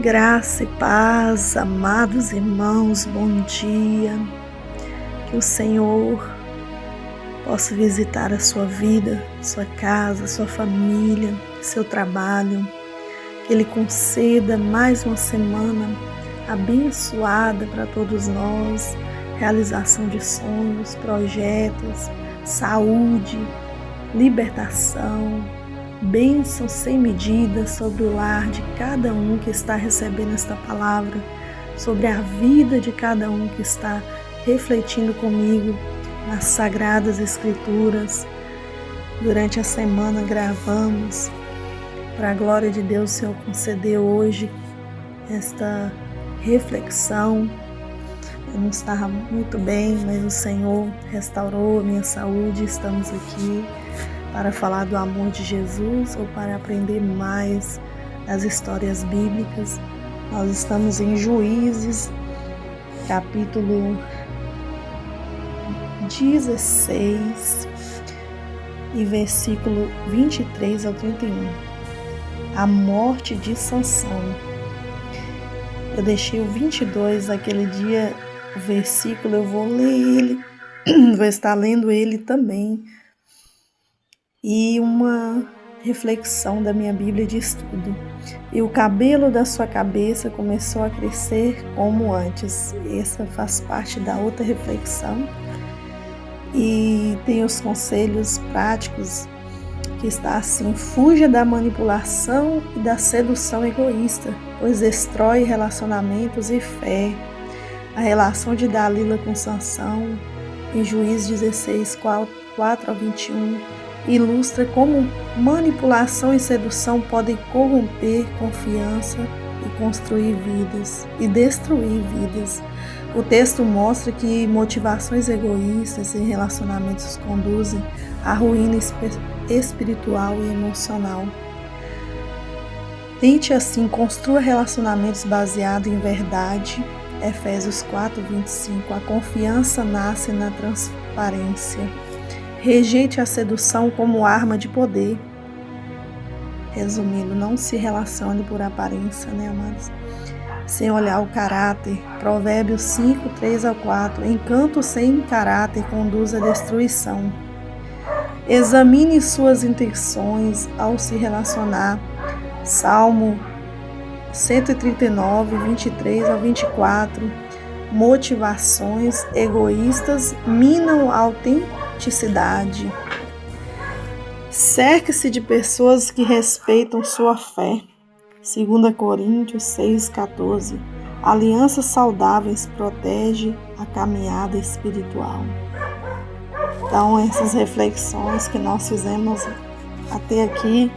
Graça e paz, amados irmãos, bom dia. Que o Senhor possa visitar a sua vida, sua casa, sua família, seu trabalho. Que Ele conceda mais uma semana abençoada para todos nós, realização de sonhos, projetos, saúde, libertação, bênção sem medida sobre o lar de cada um que está recebendo esta palavra, sobre a vida de cada um que está refletindo comigo nas Sagradas Escrituras. Durante a semana gravamos. Para a glória de Deus, o Senhor concedeu hoje esta reflexão. Eu não estava muito bem, mas o Senhor restaurou a minha saúde. Estamos aqui para falar do amor de Jesus ou para aprender mais das histórias bíblicas. Nós estamos em Juízes, capítulo 16 e versículo 23 ao 31. A morte de Sansão. Eu deixei o 22 aquele dia, o versículo, eu vou ler ele, vou estar lendo ele também. E uma reflexão da minha Bíblia de estudo. E o cabelo da sua cabeça começou a crescer como antes. Essa faz parte da outra reflexão. E tem os conselhos práticos que está assim: fuja da manipulação e da sedução egoísta, pois destrói relacionamentos e fé. A relação de Dalila com Sansão, em Juízes 16, 4 a 21, ilustra como manipulação e sedução podem corromper confiança e construir vidas e destruir vidas. O texto mostra que motivações egoístas em relacionamentos conduzem à ruína espiritual e emocional. Tente assim, construa relacionamentos baseados em verdade. Efésios 4, 25. A confiança nasce na transparência. Rejeite a sedução como arma de poder. Resumindo, não se relacione por aparência, amados? Sem olhar o caráter. Provérbios 5, 3 ao 4. Encanto sem caráter conduz à destruição. Examine suas intenções ao se relacionar. Salmo 139, 23 ao 24. Motivações egoístas minam a autenticidade. Cerque-se de pessoas que respeitam sua fé. 2 Coríntios 6,14. Alianças saudáveis protegem a caminhada espiritual. Então, essas reflexões que nós fizemos até aqui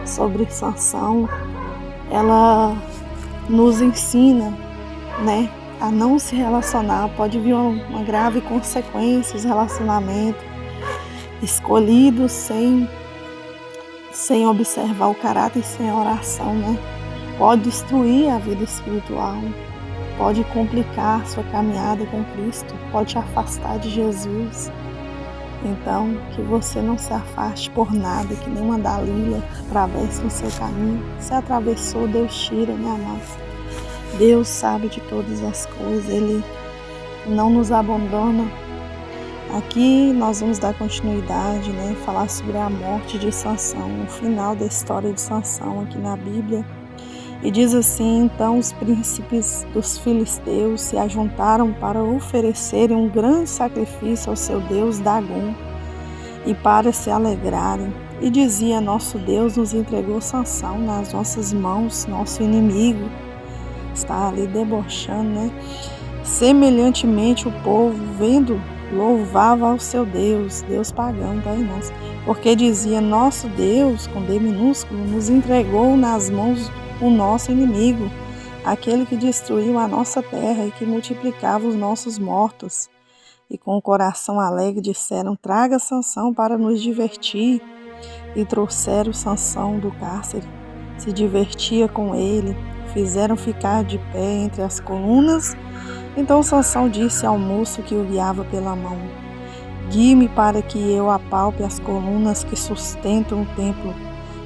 sobre Sansão, ela nos ensina, a não se relacionar. Pode vir uma grave consequência, os relacionamentos escolhidos sem observar o caráter e sem oração, Pode destruir a vida espiritual, pode complicar a sua caminhada com Cristo, pode te afastar de Jesus. Então, que você não se afaste por nada, que nem uma Dalila atravesse o seu caminho. Se atravessou, Deus tira, amados? Deus sabe de todas as coisas, Ele não nos abandona. Aqui nós vamos dar continuidade, falar sobre a morte de Sansão, o final da história de Sansão aqui na Bíblia. E diz assim: então os príncipes dos filisteus se ajuntaram para oferecerem um grande sacrifício ao seu deus Dagom e para se alegrarem. E dizia: nosso Deus nos entregou Sansão nas nossas mãos, nosso inimigo. Está ali debochando, Semelhantemente o povo, vendo, louvava ao seu Deus, Deus pagão, irmãos? Porque dizia: nosso Deus, com D minúsculo, nos entregou nas mãos o nosso inimigo, aquele que destruiu a nossa terra e que multiplicava os nossos mortos. E com o coração alegre disseram: traga Sansão para nos divertir. E trouxeram Sansão do cárcere, se divertia com ele, fizeram ficar de pé entre as colunas. Então Sansão disse ao moço que o guiava pela mão: guie-me para que eu apalpe as colunas que sustentam o templo,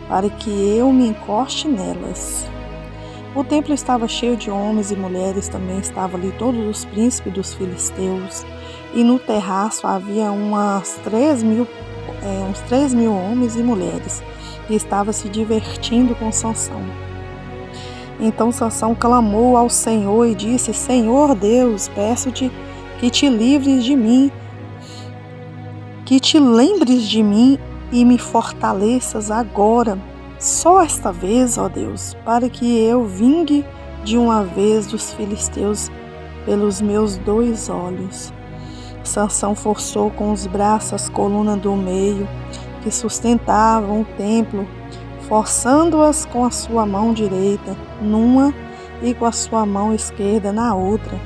para que eu me encoste nelas. O templo estava cheio de homens e mulheres, também estavam ali todos os príncipes dos filisteus, e no terraço havia uns 3.000 homens e mulheres, que estavam se divertindo com Sansão. Então Sansão clamou ao Senhor e disse: Senhor Deus, peço-te que te livres de mim, que te lembres de mim e me fortaleças agora, só esta vez, ó Deus, para que eu vingue de uma vez dos filisteus pelos meus 2 olhos. Sansão forçou com os braços as colunas do meio, que sustentavam o templo, forçando-as com a sua mão direita numa e com a sua mão esquerda na outra.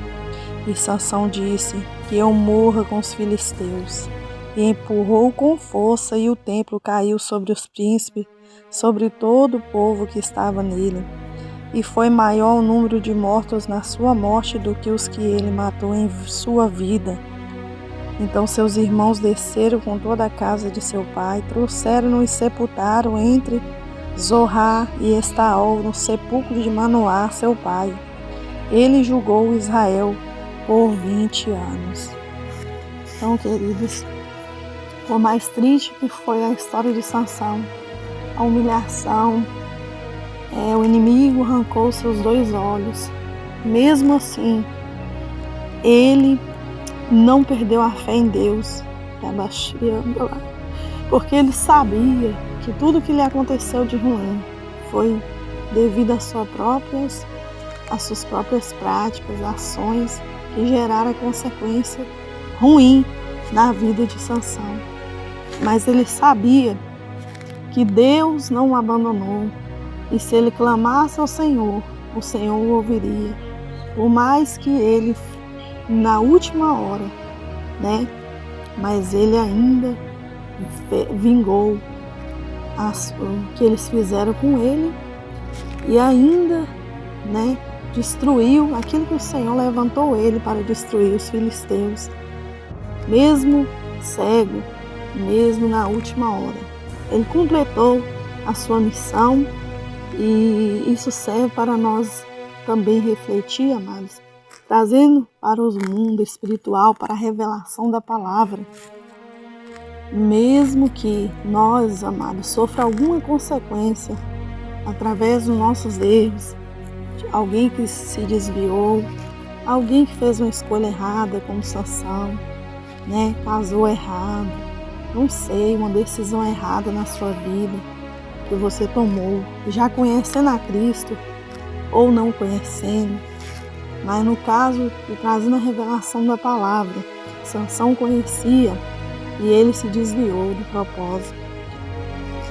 E Sansão disse: que eu morra com os filisteus. E empurrou com força, e o templo caiu sobre os príncipes, sobre todo o povo que estava nele. E foi maior o número de mortos na sua morte do que os que ele matou em sua vida. Então seus irmãos desceram com toda a casa de seu pai, trouxeram-no e sepultaram entre Zorá e Estaol, no sepulcro de Manoá, seu pai. Ele julgou Israel por 20 anos. Então, queridos, por mais triste que foi a história de Sansão, a humilhação, o inimigo arrancou seus 2 olhos. Mesmo assim, ele não perdeu a fé em Deus, porque ele sabia que tudo que lhe aconteceu de ruim foi devido às suas próprias práticas, ações que geraram a consequência ruim na vida de Sansão. Mas ele sabia que Deus não o abandonou, e se ele clamasse ao Senhor, o Senhor o ouviria. Por mais que ele, na última hora, mas ele ainda vingou o que eles fizeram com ele, e ainda, destruiu aquilo que o Senhor levantou ele para destruir os filisteus, mesmo cego, mesmo na última hora. Ele completou a sua missão, e isso serve para nós também refletir, amados, trazendo para o mundo espiritual, para a revelação da palavra. Mesmo que nós, amados, sofra alguma consequência através dos nossos erros, de alguém que se desviou, alguém que fez uma escolha errada, como Sansão, casou errado, não sei, uma decisão errada na sua vida que você tomou, já conhecendo a Cristo ou não conhecendo, mas no caso de trazendo a revelação da palavra, Sansão conhecia e ele se desviou do propósito.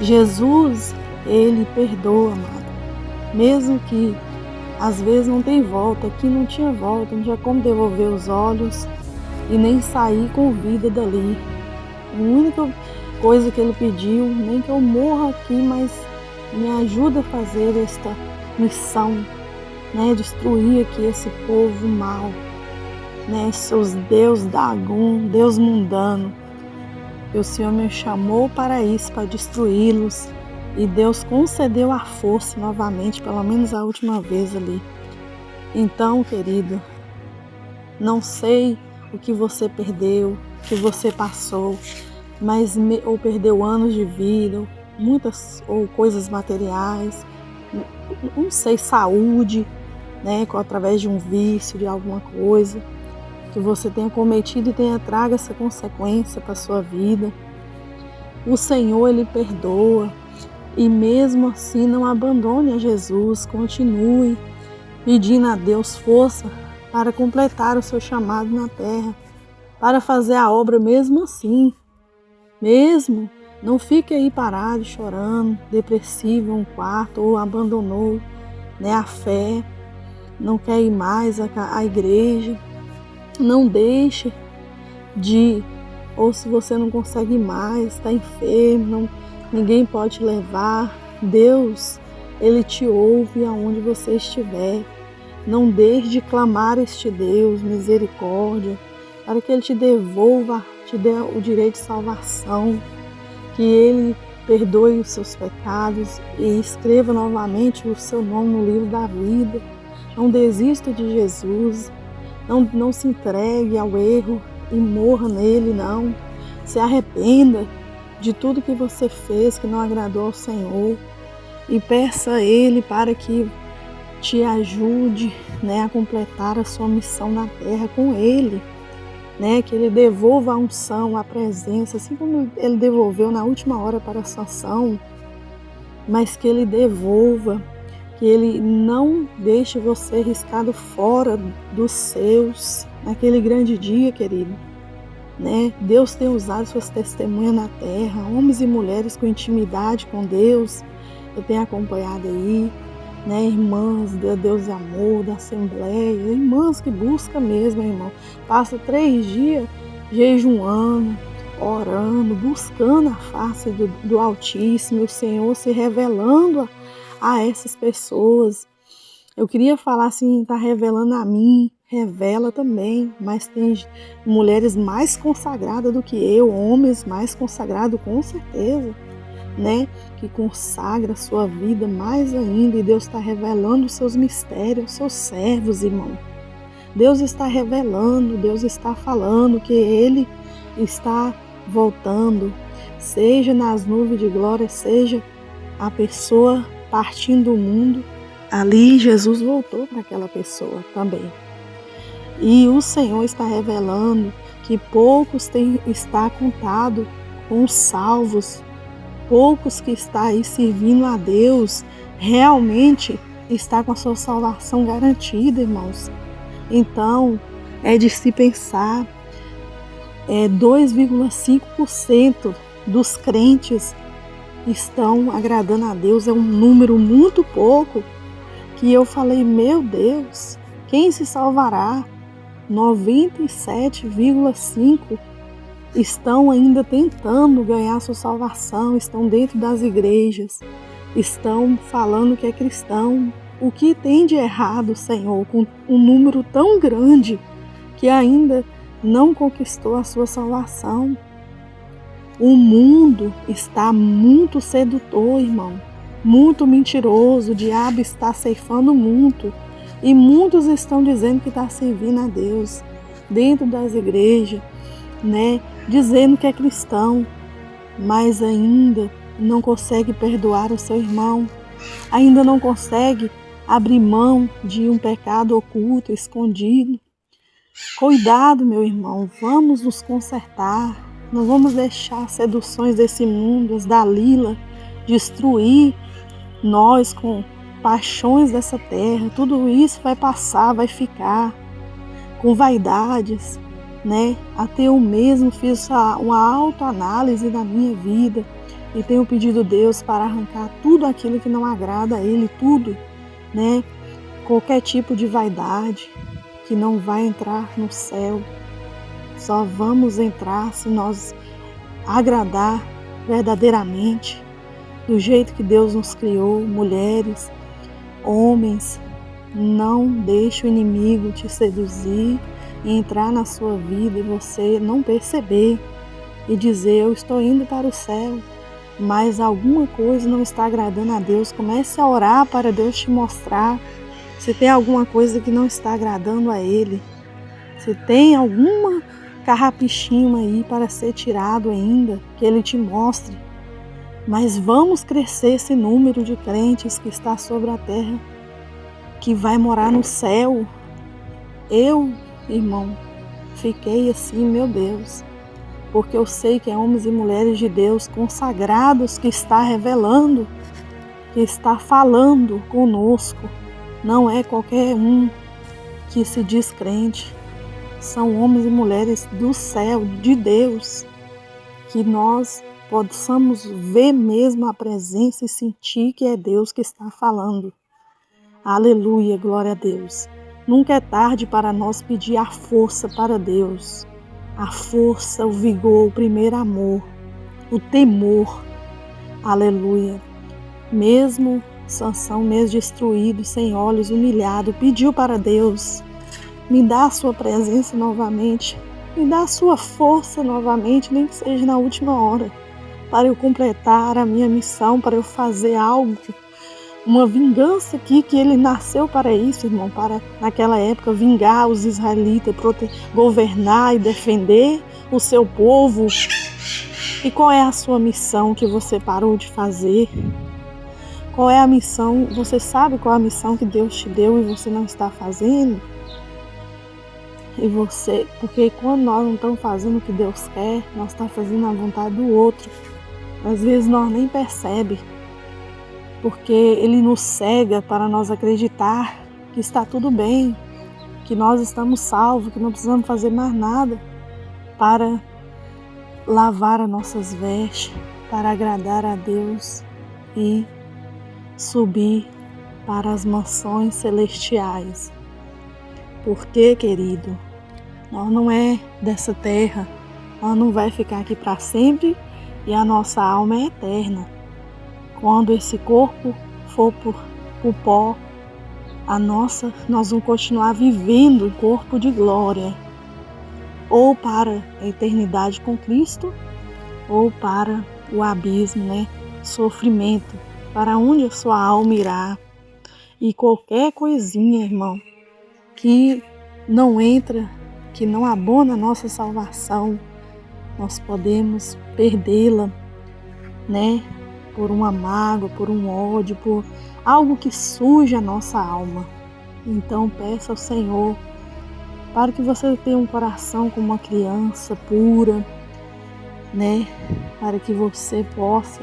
Jesus, ele perdoa, amado, mesmo que às vezes não tem volta. Aqui não tinha volta, não tinha como devolver os olhos e nem sair com vida dali. A única coisa que ele pediu, nem que eu morra aqui, mas me ajuda a fazer esta missão, destruir aqui esse povo mau, seus deus Dagon, deus mundano. E o Senhor me chamou para isso, para destruí-los, e Deus concedeu a força novamente, pelo menos a última vez ali. Então, querido, não sei o que você perdeu, o que você passou, ou perdeu anos de vida, ou coisas materiais, não sei, saúde, através de um vício, de alguma coisa que você tenha cometido e tenha trago essa consequência para a sua vida. O Senhor, ele perdoa, e mesmo assim não abandone a Jesus, continue pedindo a Deus força para completar o seu chamado na terra, para fazer a obra mesmo assim. Mesmo, não fique aí parado, chorando, depressivo em um quarto, ou abandonou a fé, não quer ir mais à igreja. Não deixe de, ou se você não consegue mais, está enfermo, ninguém pode te levar, Deus, ele te ouve aonde você estiver. Não deixe de clamar a este Deus, misericórdia, para que ele te devolva, te dê o direito de salvação, que ele perdoe os seus pecados e escreva novamente o seu nome no livro da vida. Não desista de Jesus, não se entregue ao erro e morra nele, não. Se arrependa de tudo que você fez que não agradou ao Senhor e peça a Ele para que te ajude, a completar a sua missão na terra com Ele, que Ele devolva a unção, a presença, assim como Ele devolveu na última hora para Sansão, mas que Ele devolva, que Ele não deixe você riscado fora dos seus, naquele grande dia, querido. Deus tem usado suas testemunhas na terra, homens e mulheres com intimidade com Deus, eu tenho acompanhado aí, irmãs de Deus e Amor, da Assembleia, irmãs que buscam mesmo, irmão, passa 3 dias jejuando, orando, buscando a face do Altíssimo, o Senhor se revelando a essas pessoas. Eu queria falar assim, está revelando a mim, revela também, mas tem mulheres mais consagradas do que eu, homens mais consagrados com certeza, que consagra a sua vida mais ainda, e Deus está revelando os seus mistérios, os seus servos, irmão. Deus está revelando, Deus está falando que Ele está voltando, seja nas nuvens de glória, seja a pessoa partindo do mundo, ali Jesus voltou para aquela pessoa também. E o Senhor está revelando que poucos está contado com os salvos, poucos que está aí servindo a Deus, realmente está com a sua salvação garantida, irmãos. Então, é de se pensar, 2,5% dos crentes estão agradando a Deus, é um número muito pouco, que eu falei, meu Deus, quem se salvará? 97,5% estão ainda tentando ganhar sua salvação, estão dentro das igrejas, estão falando que é cristão. O que tem de errado, Senhor, com um número tão grande que ainda não conquistou a sua salvação? O mundo está muito sedutor, irmão, muito mentiroso, o diabo está ceifando muito. E muitos estão dizendo que está servindo a Deus dentro das igrejas, dizendo que é cristão, mas ainda não consegue perdoar o seu irmão, ainda não consegue abrir mão de um pecado oculto, escondido. Cuidado, meu irmão, vamos nos consertar, não vamos deixar as seduções desse mundo, as Dalila, destruir nós com paixões dessa terra. Tudo isso vai passar, vai ficar, com vaidades, Até eu mesmo fiz uma autoanálise da minha vida e tenho pedido a Deus para arrancar tudo aquilo que não agrada a Ele, tudo, qualquer tipo de vaidade que não vai entrar no céu. Só vamos entrar se nós agradar verdadeiramente, do jeito que Deus nos criou, mulheres, homens. Não deixe o inimigo te seduzir e entrar na sua vida e você não perceber e dizer, eu estou indo para o céu, mas alguma coisa não está agradando a Deus. Comece a orar para Deus te mostrar se tem alguma coisa que não está agradando a Ele, se tem alguma carrapichinho aí para ser tirado ainda, que Ele te mostre. Mas vamos crescer esse número de crentes que está sobre a terra, que vai morar no céu. Eu, irmão, fiquei assim, meu Deus, porque eu sei que é homens e mulheres de Deus consagrados que está revelando, que está falando conosco. Não é qualquer um que se diz crente. São homens e mulheres do céu, de Deus, que nós possamos ver mesmo a presença e sentir que é Deus que está falando. Aleluia, glória a Deus. Nunca é tarde para nós pedir a força para Deus. A força, o vigor, o primeiro amor, o temor. Aleluia. Mesmo Sansão, mesmo destruído, sem olhos, humilhado, pediu para Deus, me dá a sua presença novamente, me dá a sua força novamente, nem que seja na última hora, para eu completar a minha missão, para eu fazer algo, uma vingança aqui, que ele nasceu para isso, irmão, para naquela época vingar os israelitas, governar e defender o seu povo. E qual é a sua missão que você parou de fazer? Qual é a missão? Você sabe qual é a missão que Deus te deu e você não está fazendo? Porque quando nós não estamos fazendo o que Deus quer, nós estamos fazendo a vontade do outro. Às vezes nós nem percebemos, porque Ele nos cega para nós acreditar que está tudo bem, que nós estamos salvos, que não precisamos fazer mais nada para lavar as nossas vestes, para agradar a Deus e subir para as mansões celestiais. Porque, querido, nós não é dessa terra, nós não vai ficar aqui para sempre e a nossa alma é eterna. Quando esse corpo for pro pó, nós vamos continuar vivendo um corpo de glória, ou para a eternidade com Cristo, ou para o abismo, sofrimento, para onde a sua alma irá. E qualquer coisinha, irmão, que não entra, que não abona a nossa salvação, nós podemos perdê-la, por uma mágoa, por um ódio, por algo que suja a nossa alma. Então peça ao Senhor para que você tenha um coração como uma criança pura, para que você possa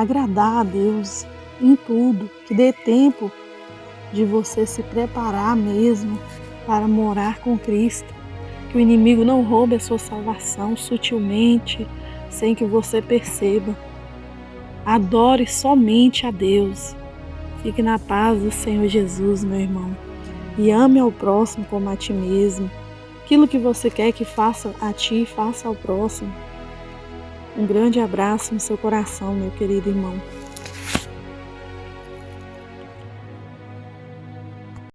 agradar a Deus em tudo, que dê tempo de você se preparar mesmo para morar com Cristo, que o inimigo não roube a sua salvação sutilmente, sem que você perceba. Adore somente a Deus. Fique na paz do Senhor Jesus, meu irmão, e ame ao próximo como a ti mesmo. Aquilo que você quer que faça a ti, faça ao próximo. Um grande abraço no seu coração, meu querido irmão.